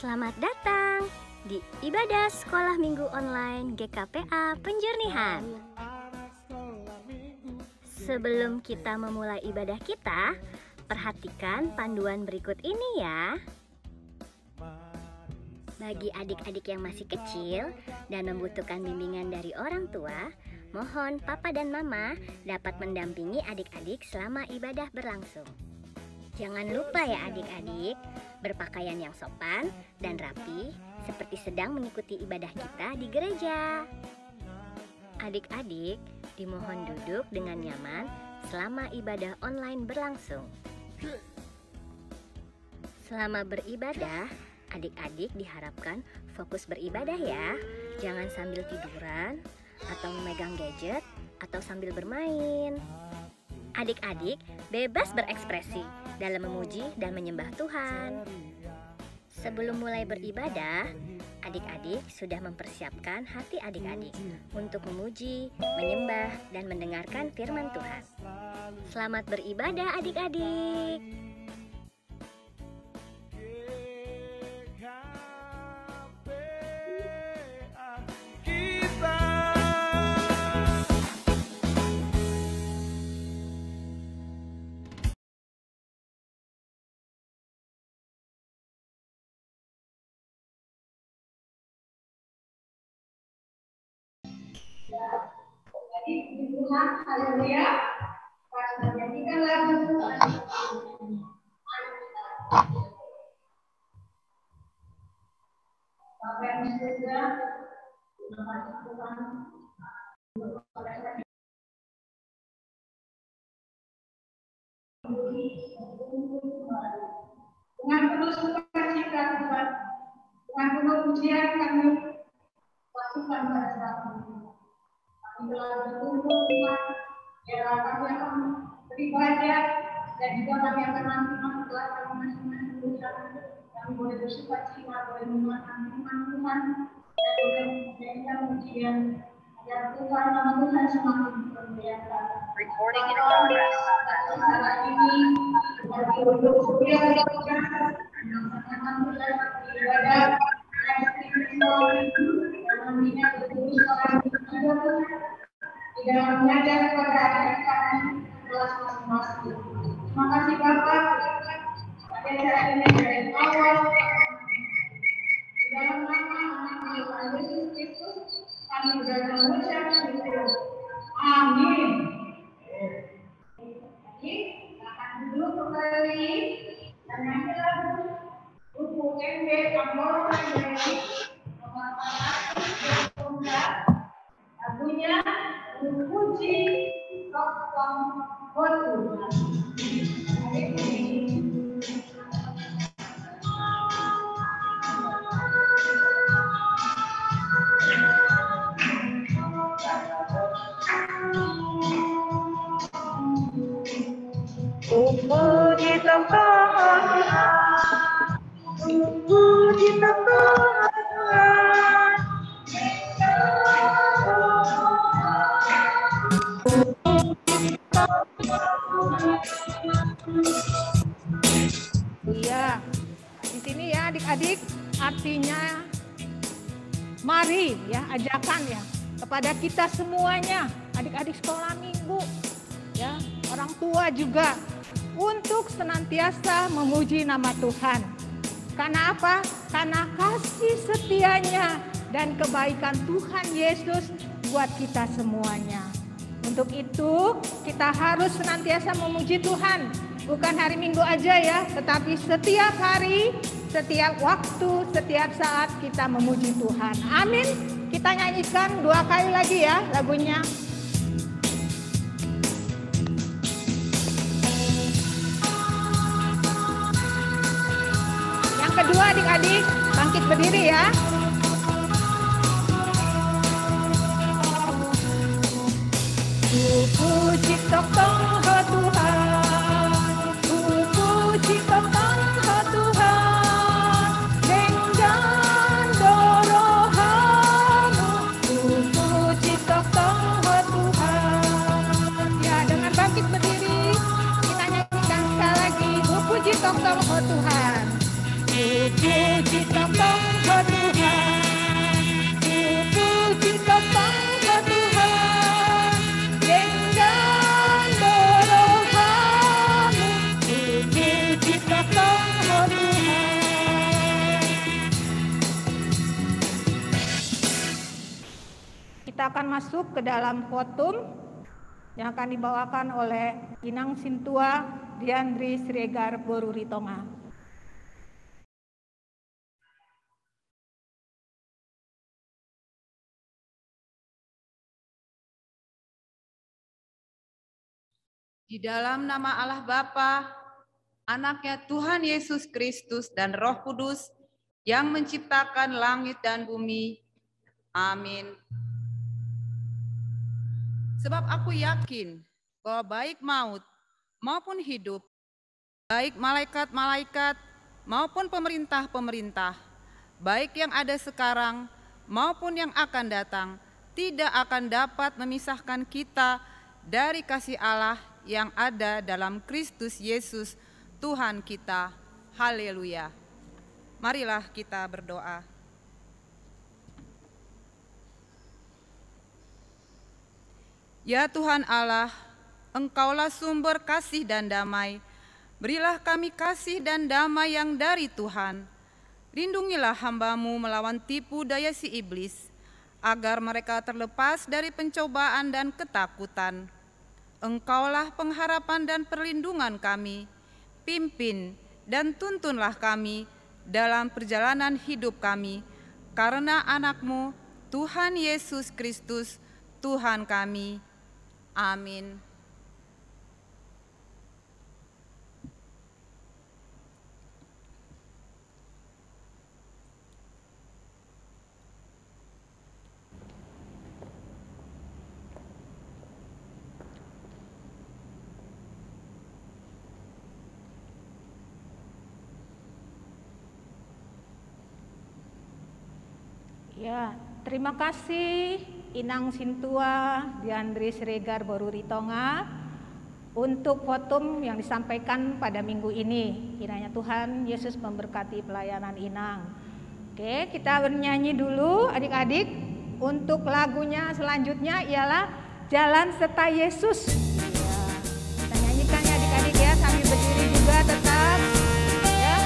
Selamat datang di Ibadah Sekolah Minggu Online GKPA Penjernihan. Sebelum kita memulai ibadah kita, perhatikan panduan berikut ini ya. Bagi adik-adik yang masih kecil dan membutuhkan bimbingan dari orang tua, mohon papa dan mama dapat mendampingi adik-adik selama ibadah berlangsung. Jangan lupa ya adik-adik, berpakaian yang sopan dan rapi seperti sedang mengikuti ibadah kita di gereja. Adik-adik dimohon duduk dengan nyaman selama ibadah online berlangsung. Selama beribadah, adik-adik diharapkan fokus beribadah ya. Jangan sambil tiduran atau memegang gadget atau sambil bermain. Adik-adik bebas berekspresi dalam memuji dan menyembah Tuhan. Sebelum mulai beribadah, adik-adik sudah mempersiapkan hati adik-adik untuk memuji, menyembah, dan mendengarkan firman Tuhan. Selamat beribadah adik-adik. Jadi Tuhan, haleluya, kita menyanyikan lagu Bapa yang di surga, terima kasih Tuhan dengan penuh sukacita Tuhan, dengan penuh pujian kami lakukan pada saat ini. Kami telah berkumpul Tuhan, biarlah kami akan beribadah dan juga kami akan nanti setelah kami masing-masing berusaha, kami boleh bersukacita, boleh menguatkan firman Tuhan dan boleh menjadikan pujian agar Tuhan nama Tuhan semakin bermuliakan. Recording in progress. Saat ini bagi untuk setiap kita yang akan mulai beribadah dan membina betul orang di dalam mengajar kepada adik-adik kami kelas masing-masing. Terima kasih Bapak pada saat ini dari awal di dalam nama anak Tuhan Yesus Kristus kami berdoa mengucap syukur. Amin. Jadi akan duduk kembali dan nanti lagu buku MB Amor dari nomor 4 lagunya Puji Tokong Tuhan. Puji Tuhan, puji Tuhan. Iya, di sini ya adik-adik artinya mari ya, ajakan ya kepada kita semuanya, adik-adik sekolah minggu ya, orang tua juga untuk senantiasa memuji nama Tuhan. Karena apa? Karena kasih setianya dan kebaikan Tuhan Yesus buat kita semuanya. Untuk itu kita harus senantiasa memuji Tuhan. Bukan hari Minggu aja ya, tetapi setiap hari, setiap waktu, setiap saat kita memuji Tuhan. Amin. Kita nyanyikan 2 kali lagi ya lagunya. Yang kedua adik-adik bangkit berdiri ya. Puji Tuhan, puji Tuhan, dengan dorohamu, puji Tuhan. Ya, dengan bangkit berdiri kita nyanyikan sekali lagi, puji Tuhan. puji Engkau Tuhan, puji Engkau Tuhan, dengan berdoamu, puji Engkau Tuhan. Kita akan masuk ke dalam khotbah yang akan dibawakan oleh Inang Sintua Diandri Siregar Boruritonga. Di dalam nama Allah Bapa, Anaknya Tuhan Yesus Kristus dan Roh Kudus yang menciptakan langit dan bumi. Amin. Sebab aku yakin bahwa baik maut maupun hidup, baik malaikat-malaikat maupun pemerintah-pemerintah, baik yang ada sekarang maupun yang akan datang, tidak akan dapat memisahkan kita dari kasih Allah yang ada dalam Kristus Yesus Tuhan kita. Haleluya. Marilah kita berdoa. Ya Tuhan Allah, Engkaulah sumber kasih dan damai. Berilah kami kasih dan damai yang dari Tuhan. Lindungilah hamba-Mu melawan tipu daya si iblis, agar mereka terlepas dari pencobaan dan ketakutan. Engkaulah pengharapan dan perlindungan kami. Pimpin dan tuntunlah kami dalam perjalanan hidup kami, karena Anak-Mu, Tuhan Yesus Kristus, Tuhan kami. Amin. Ya, terima kasih Inang Sintua Diandri Siregar Boruritonga untuk khotbah yang disampaikan pada minggu ini. Kiranya Tuhan Yesus memberkati pelayanan Inang. Oke, kita bernyanyi dulu adik-adik. Untuk lagunya selanjutnya ialah Jalan Serta Yesus. Ya, kita nyanyikan ya adik-adik ya, sambil berdiri juga tetap. Ya.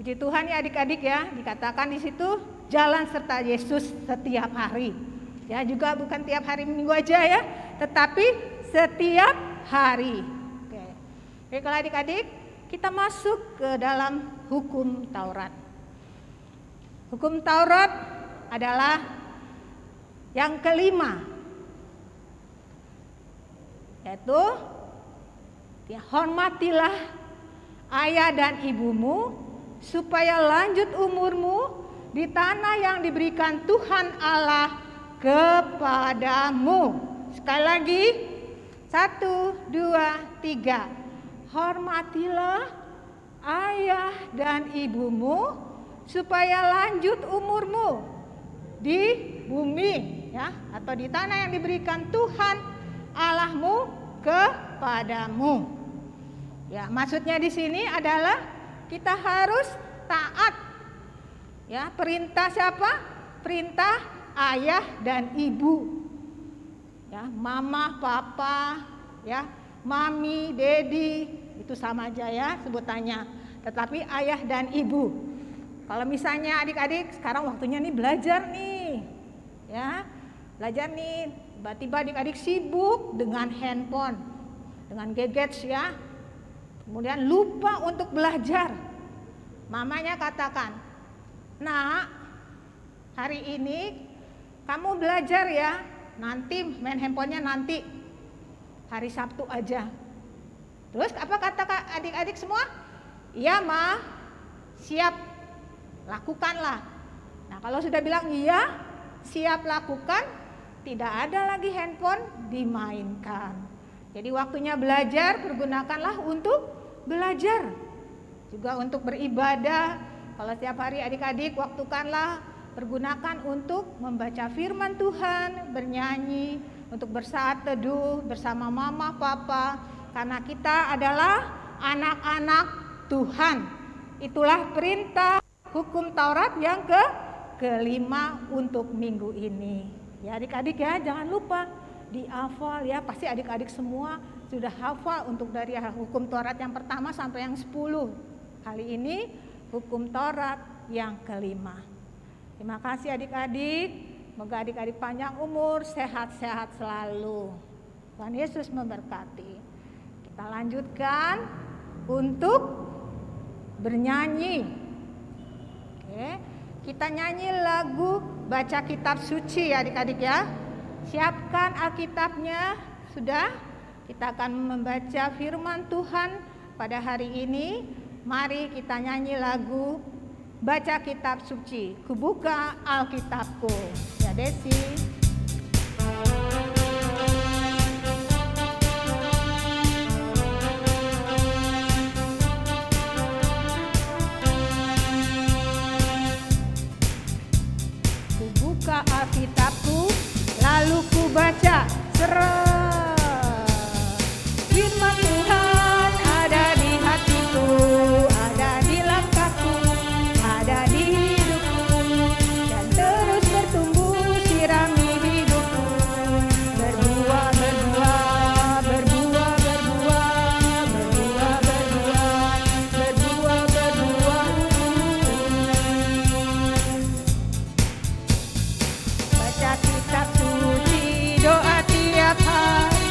Puji Tuhan ya adik-adik ya, dikatakan di situ jalan serta Yesus setiap hari. Ya, juga bukan tiap hari Minggu aja ya, tetapi setiap hari. Oke. Baiklah adik-adik, kita masuk ke dalam hukum Taurat. Hukum Taurat adalah yang kelima, yaitu ya, hormatilah ayah dan ibumu supaya lanjut umurmu di tanah yang diberikan Tuhan Allah kepadamu. Sekali lagi, 1, 2, 3. Hormatilah ayah dan ibumu supaya lanjut umurmu di bumi ya, atau di tanah yang diberikan Tuhan Allahmu kepadamu. Ya, maksudnya di sini adalah kita harus taat. Ya, perintah siapa? Perintah ayah dan ibu. Ya, mama, papa, ya, mami, dedi, itu sama aja ya sebutannya. Tetapi ayah dan ibu. Kalau misalnya adik-adik sekarang waktunya nih belajar nih. Ya, belajar nih. Tiba-tiba adik-adik sibuk dengan handphone, dengan gadgets ya. Kemudian lupa untuk belajar. Mamanya katakan, "Nak, hari ini kamu belajar ya. Nanti main handphonenya nanti. Hari Sabtu aja." Terus apa kata adik-adik semua? "Iya, Ma. Siap. Lakukanlah." Nah, kalau sudah bilang iya, siap lakukan, tidak ada lagi handphone dimainkan. Jadi waktunya belajar, pergunakanlah untuk belajar. Juga untuk beribadah. Kalau setiap hari adik-adik waktukanlah, pergunakan untuk membaca firman Tuhan, bernyanyi, untuk bersaat teduh bersama mama, papa. Karena kita adalah anak-anak Tuhan. Itulah perintah hukum Taurat yang kelima untuk minggu ini. Ya adik-adik ya, jangan lupa dihafal ya. Pasti adik-adik semua sudah hafal untuk dari hukum Taurat yang pertama sampai yang 10. Kali ini hukum Taurat yang kelima. Terima kasih adik-adik. Semoga adik-adik panjang umur, sehat-sehat selalu. Tuhan Yesus memberkati. Kita lanjutkan untuk bernyanyi. Oke, kita nyanyi lagu baca kitab suci ya adik-adik ya. Siapkan Alkitabnya, sudah? Kita akan membaca firman Tuhan pada hari ini. Mari kita nyanyi lagu baca kitab suci. Kubuka Alkitabku. Ya Desi. Kubuka Alkitabku, lalu ku baca firman Tuhan ada di hatiku, ada di langkahku, ada di hidupku, dan terus bertumbuh sirami hidupku. Berbuah, berbuah, berbuah, berbuah, berbuah, berbuah, berbuah, berbuah. Baca kitab suci, doa tiap hari,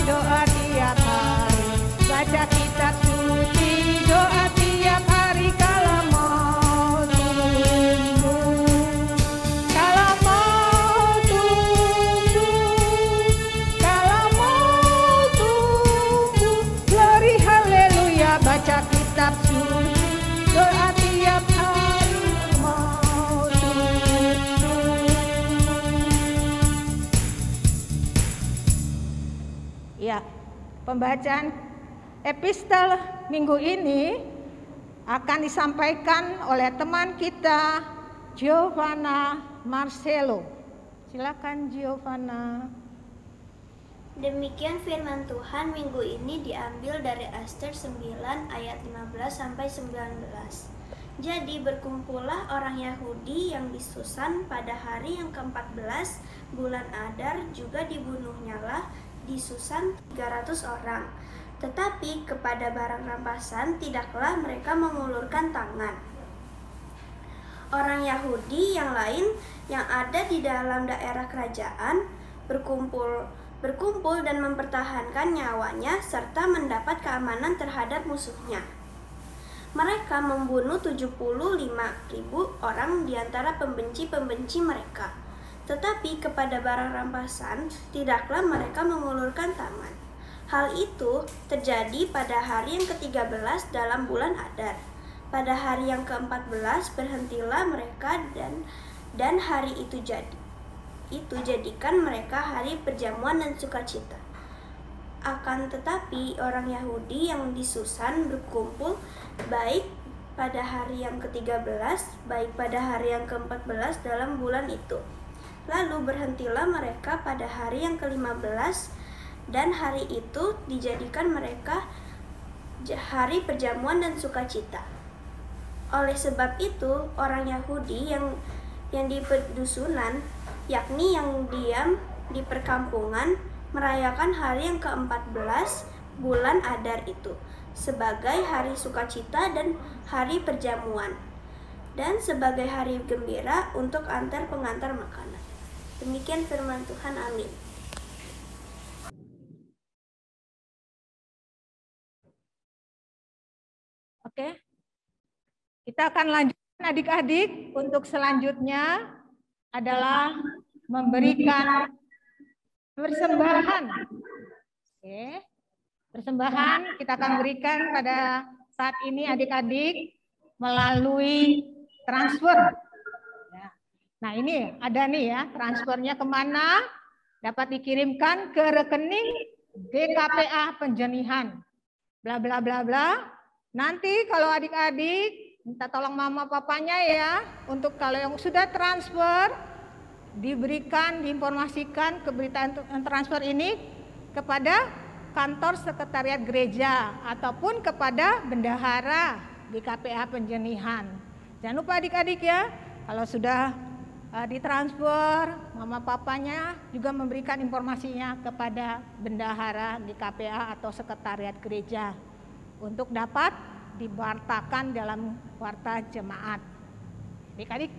doa tiap hari. Baca kitab suci, doa tiap hari. Kalau mau tumbuh, kalau mau tumbuh, kalau mau tumbuh, glory haleluya. Baca kitab suci, doa tiap hari. Mau tumbuh. Ya, pembacaan epistel minggu ini akan disampaikan oleh teman kita Giovanna Marcelo. Silakan Giovanna. Demikian firman Tuhan minggu ini diambil dari Ester 9 ayat 15 sampai 19. Jadi berkumpullah orang Yahudi yang di Susan pada hari yang ke-14 bulan Adar, juga dibunuhnyalah di Susan 300 orang. Tetapi kepada barang rampasan tidaklah mereka mengulurkan tangan. Orang Yahudi yang lain yang ada di dalam daerah kerajaan berkumpul dan mempertahankan nyawanya serta mendapat keamanan terhadap musuhnya. Mereka membunuh 75.000 orang di antara pembenci-pembenci mereka. Tetapi kepada barang rampasan tidaklah mereka mengulurkan tangan. Hal itu terjadi pada hari yang ke-13 dalam bulan Adar. Pada hari yang ke-14 berhentilah mereka dan hari itu jadikan mereka hari perjamuan dan sukacita. Akan tetapi orang Yahudi yang di Susan berkumpul baik pada hari yang ke-13 baik pada hari yang ke-14 dalam bulan itu. Lalu berhentilah mereka pada hari yang ke-15 dan hari itu dijadikan mereka hari perjamuan dan sukacita. Oleh sebab itu, orang Yahudi yang di pedusunan, yakni yang diam di perkampungan, merayakan hari yang ke-14 bulan Adar itu sebagai hari sukacita dan hari perjamuan, dan sebagai hari gembira untuk antar pengantar makanan. Demikian firman Tuhan, amin. Oke, kita akan lanjutkan adik-adik. Untuk selanjutnya adalah memberikan persembahan. Oke, persembahan kita akan berikan pada saat ini adik-adik melalui transfer. Nah ini ada nih ya, transfernya kemana? Dapat dikirimkan ke rekening GKPA Penjenihan. Bla bla bla bla. Nanti kalau adik-adik minta tolong mama papanya ya, untuk kalau yang sudah transfer diberikan, diinformasikan keberitaan transfer ini kepada kantor sekretariat gereja ataupun kepada bendahara GKPA Penjenihan. Jangan lupa adik-adik ya, kalau sudah ditransfer, mama papanya juga memberikan informasinya kepada bendahara GKPA atau sekretariat gereja untuk dapat diwartakan dalam warta jemaat. Adik-adik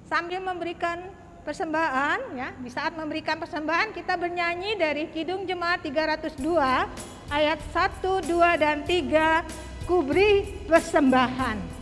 sambil memberikan persembahan ya, di saat memberikan persembahan kita bernyanyi dari Kidung Jemaat 302 ayat 1, 2 dan 3, ku beri persembahan.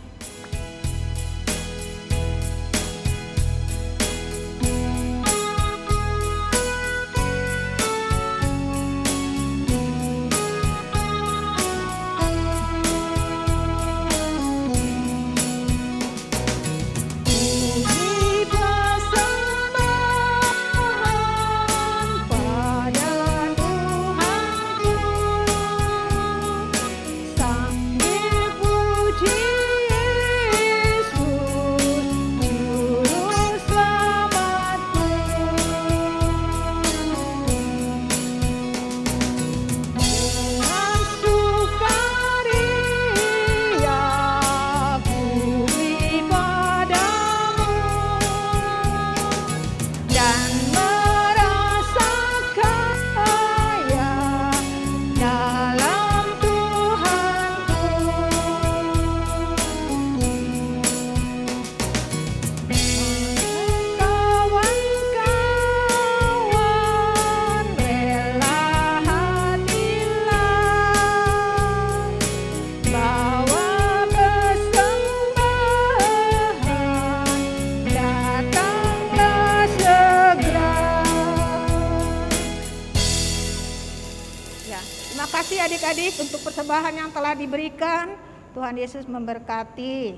Adik-adik untuk persembahan yang telah diberikan, Tuhan Yesus memberkati.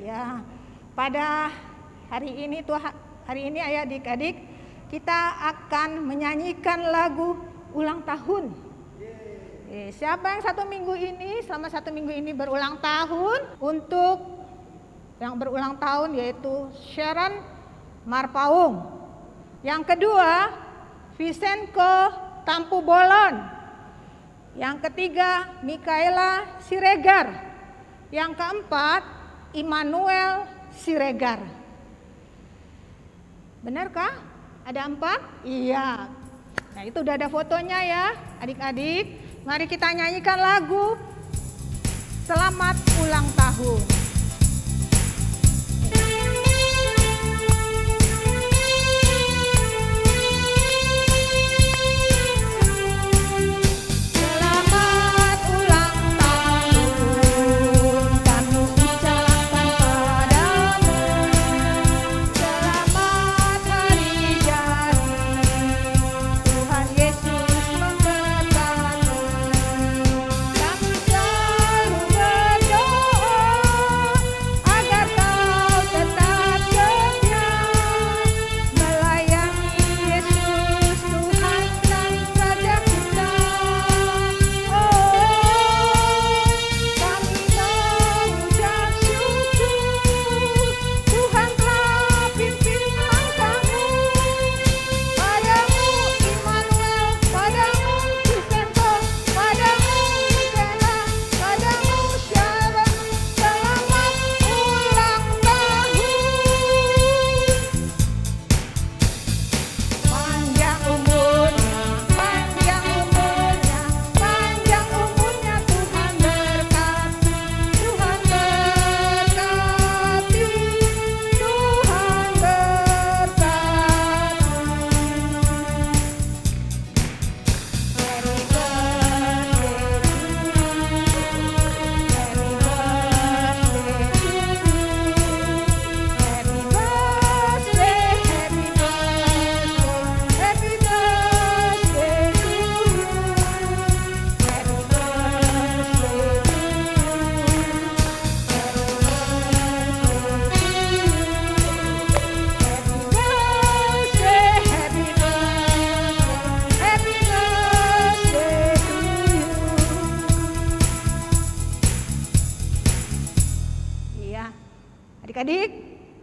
Ya, pada hari ini adik-adik kita akan menyanyikan lagu ulang tahun. Siapa yang selama satu minggu ini berulang tahun? Untuk yang berulang tahun yaitu Sharon Marpaung. Yang kedua, Vicenco Tampu Bolon. Yang ketiga, Mikaela Siregar. Yang keempat, Immanuel Siregar. Benarkah? Ada 4? Iya. Nah itu udah ada fotonya ya adik-adik. Mari kita nyanyikan lagu Selamat Ulang Tahun.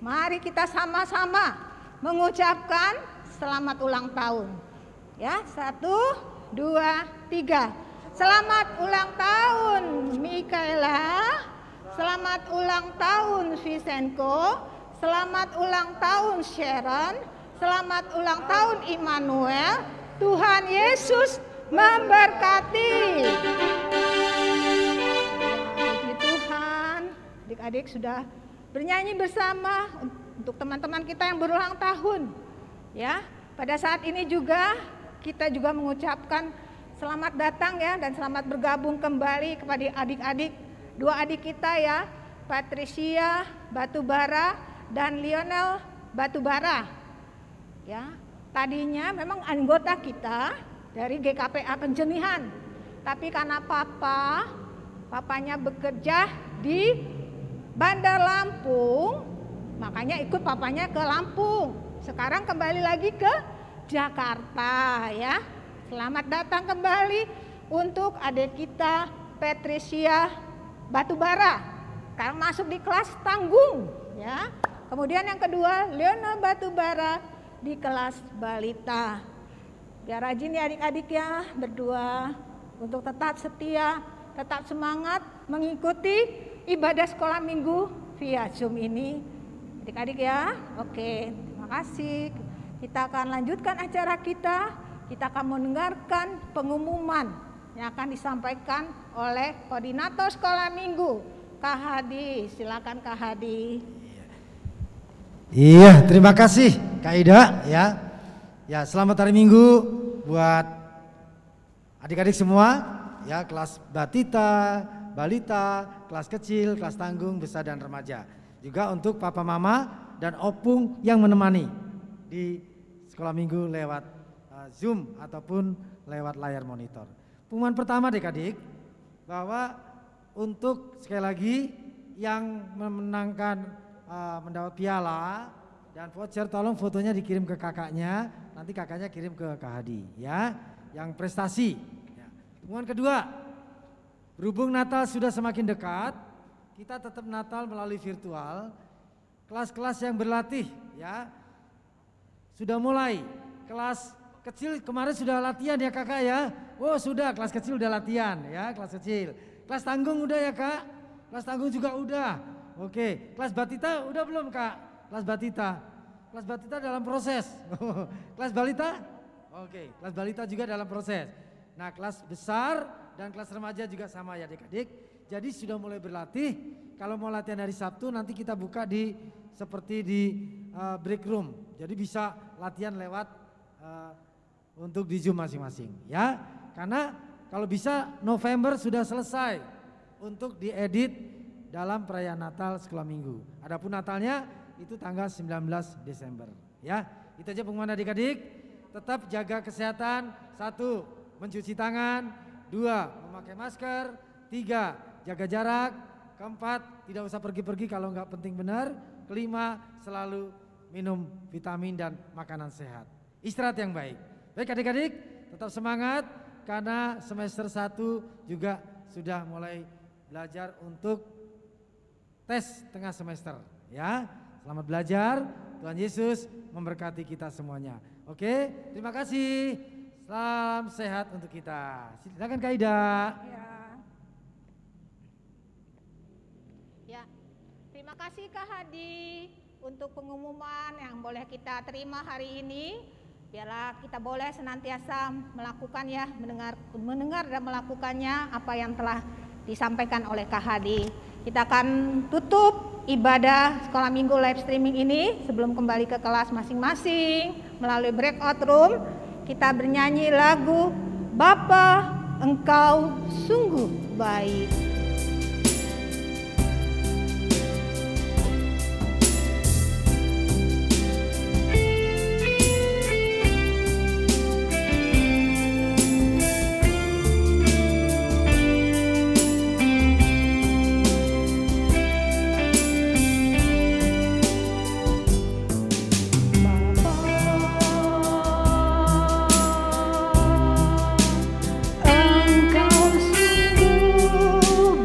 Mari kita sama-sama mengucapkan selamat ulang tahun. Ya, 1, 2, 3. Selamat ulang tahun Mikaela. Selamat ulang tahun Visenko. Selamat ulang tahun Sharon. Selamat ulang tahun Immanuel. Tuhan Yesus memberkati. Puji Tuhan, adik-adik sudah bernyanyi bersama untuk teman-teman kita yang berulang tahun. Ya, pada saat ini juga kita juga mengucapkan selamat datang ya dan selamat bergabung kembali kepada adik-adik, dua adik kita ya, Patricia Batubara dan Lionel Batubara. Ya, tadinya memang anggota kita dari GKPA Penjenihan, tapi karena papanya bekerja di Bandar Lampung, makanya ikut papanya ke Lampung. Sekarang kembali lagi ke Jakarta ya. Selamat datang kembali untuk adik kita Patricia Batubara. Sekarang masuk di kelas tanggung ya. Kemudian yang kedua Lionel Batubara di kelas balita. Biar rajin ya adik-adik ya berdua untuk tetap setia, tetap semangat mengikuti ibadah sekolah minggu via Zoom ini. Adik-adik ya, oke, terima kasih. Kita akan lanjutkan acara kita. Kita akan mendengarkan pengumuman yang akan disampaikan oleh koordinator sekolah minggu, Kak Hadi. Silakan Kak Hadi. Iya, terima kasih Kak Ida ya. Ya, selamat hari Minggu buat adik-adik semua ya, kelas batita, balita, kelas kecil, kelas tanggung, besar dan remaja. Juga untuk papa mama dan opung yang menemani di sekolah minggu lewat Zoom ataupun lewat layar monitor. Pengumuman pertama adik-adik bahwa untuk sekali lagi yang memenangkan mendapat piala dan voucher, tolong fotonya dikirim ke kakaknya, nanti kakaknya kirim ke Kak Hadi ya, yang prestasi. Ya. Pengumuman kedua, berhubung Natal sudah semakin dekat, kita tetap Natal melalui virtual. Kelas-kelas yang berlatih ya sudah mulai. Kelas kecil kemarin sudah latihan ya kakak ya. Oh sudah, kelas kecil udah latihan ya, kelas kecil. Kelas tanggung udah ya kak. Kelas tanggung juga udah. Oke, kelas batita udah belum kak? Kelas batita. Kelas batita dalam proses. Kelas balita? Oke, kelas balita juga dalam proses. Nah kelas besar dan kelas remaja juga sama ya adik-adik. Jadi sudah mulai berlatih. Kalau mau latihan hari Sabtu nanti kita buka di seperti di break room. Jadi bisa latihan lewat untuk di Zoom masing-masing ya. Karena kalau bisa November sudah selesai untuk diedit dalam perayaan Natal sekolah minggu. Adapun Natalnya itu tanggal 19 Desember ya. Itu aja pengumuman adik-adik. Tetap jaga kesehatan. 1, mencuci tangan. 2, memakai masker. 3, jaga jarak. 4, tidak usah pergi-pergi kalau nggak penting benar. 5, selalu minum vitamin dan makanan sehat. Istirahat yang baik. Baik adik-adik, tetap semangat karena semester 1 juga sudah mulai belajar untuk tes tengah semester ya. Selamat belajar, Tuhan Yesus memberkati kita semuanya. Oke, terima kasih. Salam sehat untuk kita. Silakan Kak Ida. Ya, terima kasih Kak Hadi untuk pengumuman yang boleh kita terima hari ini. Biarlah kita boleh senantiasa melakukan ya, mendengar dan melakukannya apa yang telah disampaikan oleh Kak Hadi. Kita akan tutup ibadah sekolah minggu live streaming ini sebelum kembali ke kelas masing-masing melalui breakout room. Kita bernyanyi lagu Bapa Engkau Sungguh Baik. Engkau sungguh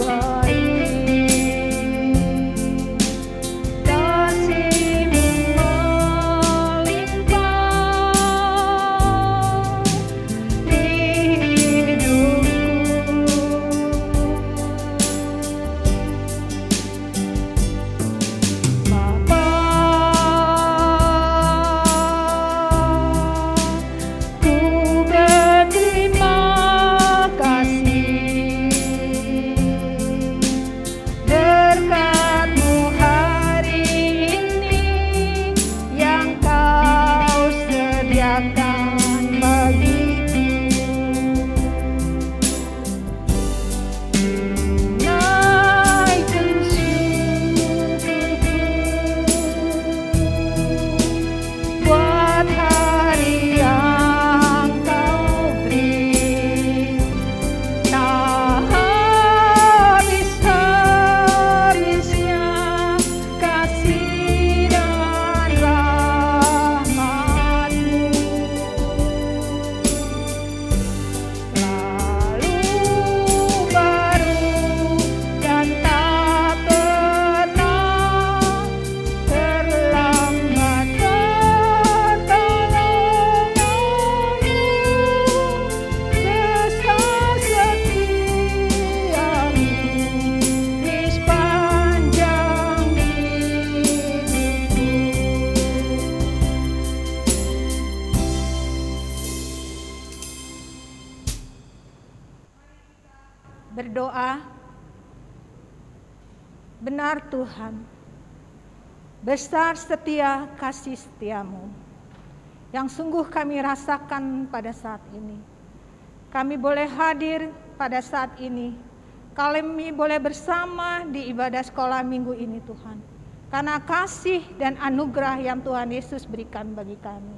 berdoa, benar Tuhan, besar setia kasih setiamu yang sungguh kami rasakan pada saat ini. Kami boleh hadir pada saat ini, kami boleh bersama di ibadah sekolah minggu ini Tuhan, karena kasih dan anugerah yang Tuhan Yesus berikan bagi kami.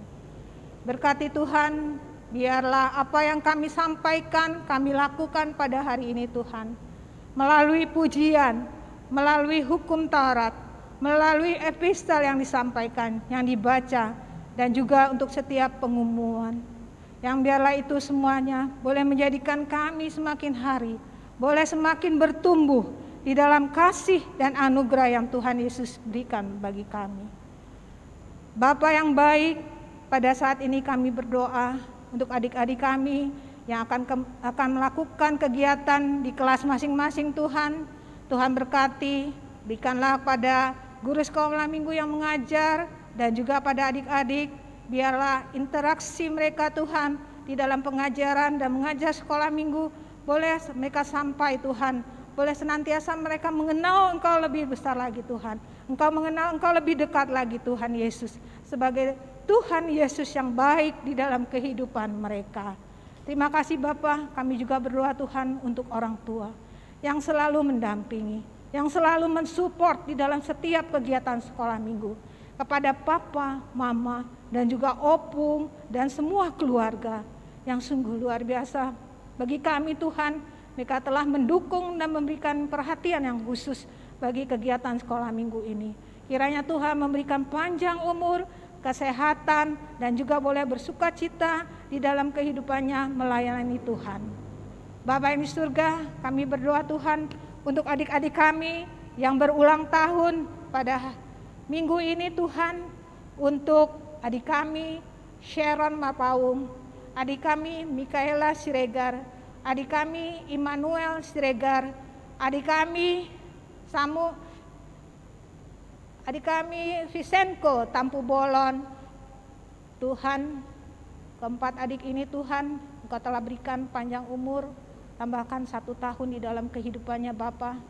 Berkati Tuhan, biarlah apa yang kami sampaikan, kami lakukan pada hari ini Tuhan, melalui pujian, melalui hukum Taurat, melalui epistel yang disampaikan, yang dibaca, dan juga untuk setiap pengumuman. Yang biarlah itu semuanya boleh menjadikan kami semakin hari, boleh semakin bertumbuh di dalam kasih dan anugerah yang Tuhan Yesus berikan bagi kami. Bapa yang baik, pada saat ini kami berdoa untuk adik-adik kami yang akan melakukan kegiatan di kelas masing-masing Tuhan. Tuhan berkati, berikanlah pada guru sekolah minggu yang mengajar dan juga pada adik-adik, biarlah interaksi mereka Tuhan di dalam pengajaran dan mengajar sekolah minggu boleh mereka sampai Tuhan, boleh senantiasa mereka mengenal Engkau lebih besar lagi Tuhan, Engkau mengenal Engkau lebih dekat lagi Tuhan Yesus sebagai Tuhan Yesus yang baik di dalam kehidupan mereka. Terima kasih Bapa, kami juga berdoa Tuhan untuk orang tua yang selalu mendampingi, yang selalu mensupport di dalam setiap kegiatan sekolah minggu. Kepada Papa, Mama, dan juga Opung, dan semua keluarga yang sungguh luar biasa. Bagi kami Tuhan, mereka telah mendukung dan memberikan perhatian yang khusus bagi kegiatan sekolah minggu ini. Kiranya Tuhan memberikan panjang umur, kesehatan, dan juga boleh bersukacita di dalam kehidupannya melayani Tuhan. Bapa yang di surga, kami berdoa Tuhan untuk adik-adik kami yang berulang tahun pada minggu ini Tuhan, untuk adik kami Sharon Mapaung, adik kami Mikaela Siregar, adik kami Immanuel Siregar, adik kami adik kami Visenko Tampu Bolon. Tuhan, keempat adik ini Tuhan, Engkau telah berikan panjang umur, tambahkan 1 tahun di dalam kehidupannya Bapa.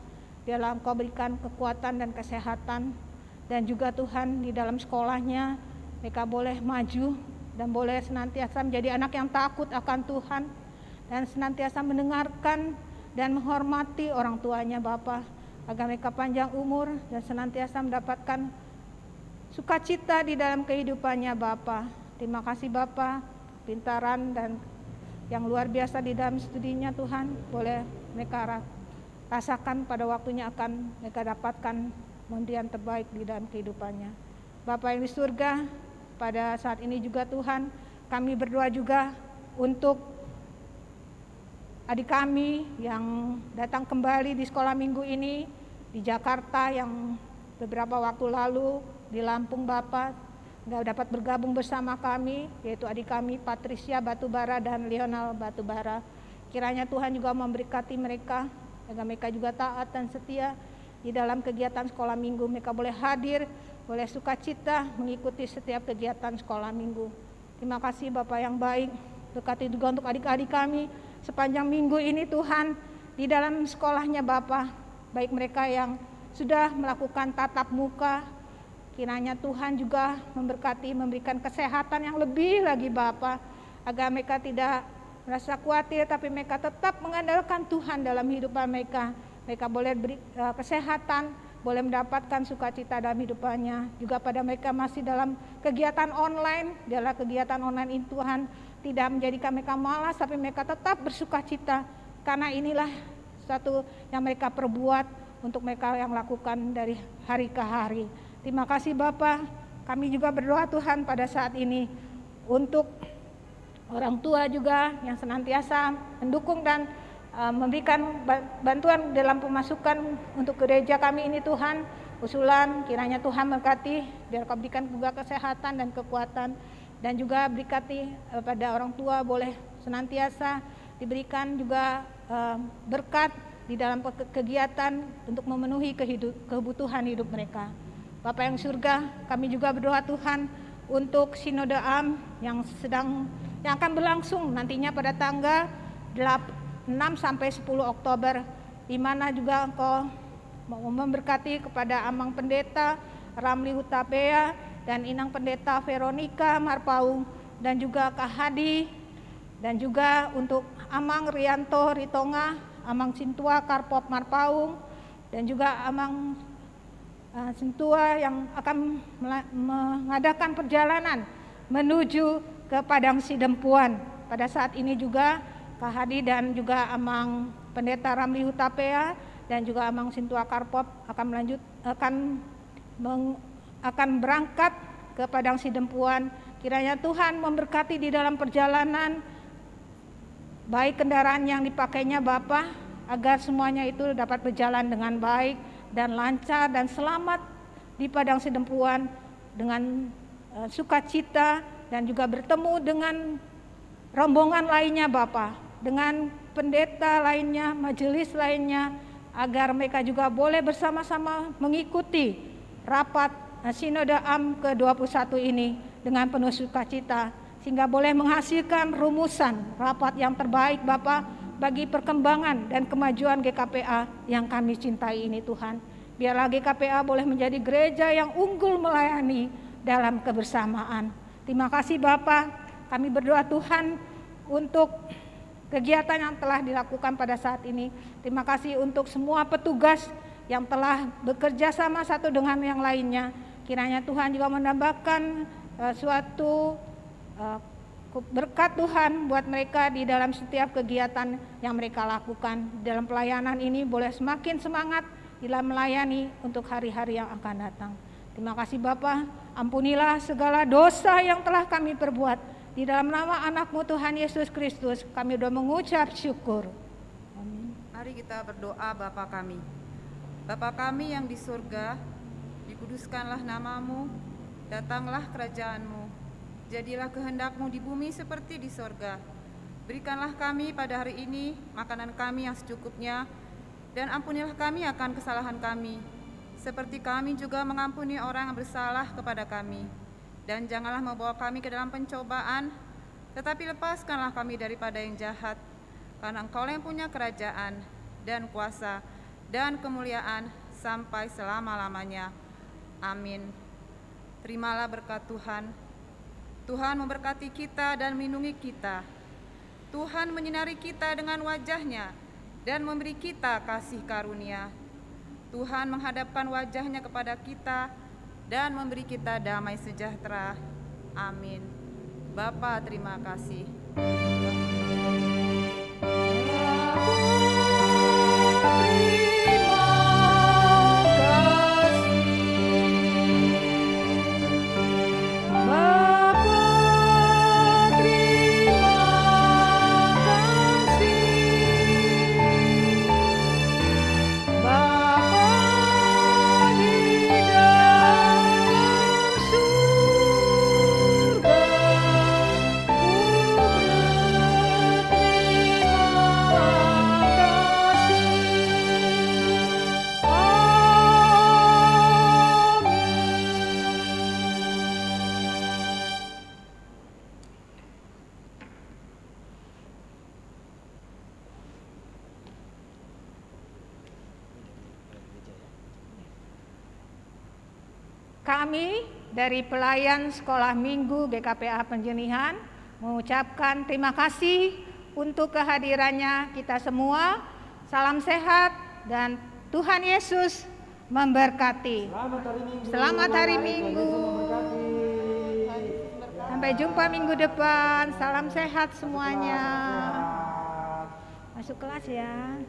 Biarlah Engkau berikan kekuatan dan kesehatan, dan juga Tuhan di dalam sekolahnya mereka boleh maju dan boleh senantiasa menjadi anak yang takut akan Tuhan dan senantiasa mendengarkan dan menghormati orang tuanya Bapa, agar mereka panjang umur dan senantiasa mendapatkan sukacita di dalam kehidupannya Bapa. Terima kasih Bapa, pintaran dan yang luar biasa di dalam studinya Tuhan, boleh mereka rasakan pada waktunya akan mereka dapatkan undian terbaik di dalam kehidupannya. Bapa yang di surga, pada saat ini juga Tuhan, kami berdoa juga untuk adik kami yang datang kembali di sekolah minggu ini di Jakarta, yang beberapa waktu lalu di Lampung Bapa nggak dapat bergabung bersama kami, yaitu adik kami Patricia Batubara dan Lionel Batubara. Kiranya Tuhan juga memberkati mereka, agar mereka juga taat dan setia di dalam kegiatan sekolah minggu. Mereka boleh hadir, boleh sukacita mengikuti setiap kegiatan sekolah minggu. Terima kasih Bapak yang baik, berkati juga untuk adik-adik kami sepanjang minggu ini Tuhan, di dalam sekolahnya Bapak, baik mereka yang sudah melakukan tatap muka, kiranya Tuhan juga memberkati, memberikan kesehatan yang lebih lagi Bapa, agar mereka tidak merasa khawatir, tapi mereka tetap mengandalkan Tuhan dalam kehidupan mereka. Mereka boleh beri kesehatan, boleh mendapatkan sukacita dalam hidupannya. Juga pada mereka masih dalam kegiatan online, adalah kegiatan online ini Tuhan tidak menjadikan mereka malas, tapi mereka tetap bersukacita, karena inilah satu yang mereka perbuat untuk mereka yang lakukan dari hari ke hari. Terima kasih Bapa. Kami juga berdoa Tuhan pada saat ini untuk orang tua juga yang senantiasa mendukung dan memberikan bantuan dalam pemasukan untuk gereja kami ini Tuhan. Usulan kiranya Tuhan memberkati, biar Kau berikan juga kesehatan dan kekuatan, dan juga berkati pada orang tua boleh senantiasa diberikan juga berkat di dalam kegiatan untuk memenuhi kebutuhan hidup mereka. Bapa yang surga, kami juga berdoa Tuhan untuk Sinode Am yang akan berlangsung nantinya pada tanggal 6 sampai 10 Oktober, di mana juga Engkau mau memberkati kepada Amang Pendeta Ramli Hutapea dan Inang Pendeta Veronica Marpaung, dan juga Kak Hadi, dan juga untuk Amang Rianto Ritonga, Amang Sintua Karpop Marpaung, dan juga Amang Sintua yang akan mengadakan perjalanan menuju ke Padang Sidempuan. Pada saat ini juga Kak Hadi dan juga Amang Pendeta Ramli Hutapea dan juga Amang Sintua Karpop akan berangkat ke Padang Sidempuan. Kiranya Tuhan memberkati di dalam perjalanan, baik kendaraan yang dipakainya Bapa, agar semuanya itu dapat berjalan dengan baik dan lancar dan selamat di Padang Sidempuan dengan sukacita, dan juga bertemu dengan rombongan lainnya Bapa, dengan pendeta lainnya, majelis lainnya, agar mereka juga boleh bersama-sama mengikuti rapat Sinode AM ke-21 ini dengan penuh sukacita, sehingga boleh menghasilkan rumusan rapat yang terbaik Bapa bagi perkembangan dan kemajuan GKPA yang kami cintai ini Tuhan. Biarlah GKPA boleh menjadi gereja yang unggul melayani dalam kebersamaan. Terima kasih Bapa, kami berdoa Tuhan untuk kegiatan yang telah dilakukan pada saat ini. Terima kasih untuk semua petugas yang telah bekerja sama satu dengan yang lainnya. Kiranya Tuhan juga menambahkan suatu berkat Tuhan buat mereka di dalam setiap kegiatan yang mereka lakukan. Dalam pelayanan ini boleh semakin semangat dalam melayani untuk hari-hari yang akan datang. Terima kasih Bapa, ampunilah segala dosa yang telah kami perbuat. Di dalam nama anak-Mu Tuhan Yesus Kristus, kami sudah mengucap syukur. Amin. Mari kita berdoa. Bapa kami. Bapa kami yang di surga, dikuduskanlah nama-Mu, datanglah kerajaan-Mu, jadilah kehendak-Mu di bumi seperti di surga. Berikanlah kami pada hari ini makanan kami yang secukupnya, dan ampunilah kami akan kesalahan kami, seperti kami juga mengampuni orang yang bersalah kepada kami. Dan janganlah membawa kami ke dalam pencobaan, tetapi lepaskanlah kami daripada yang jahat, karena Engkau yang punya kerajaan dan kuasa dan kemuliaan sampai selama-lamanya. Amin. Terimalah berkat Tuhan. Tuhan memberkati kita dan melindungi kita. Tuhan menyinari kita dengan wajah-Nya dan memberi kita kasih karunia. Tuhan menghadapkan wajah-Nya kepada kita dan memberi kita damai sejahtera. Amin. Bapa, terima kasih. Kami dari pelayan Sekolah Minggu GKPA Penjenihan mengucapkan terima kasih untuk kehadirannya kita semua. Salam sehat dan Tuhan Yesus memberkati. Selamat hari Minggu. Sampai jumpa minggu depan. Salam sehat semuanya. Masuk kelas ya.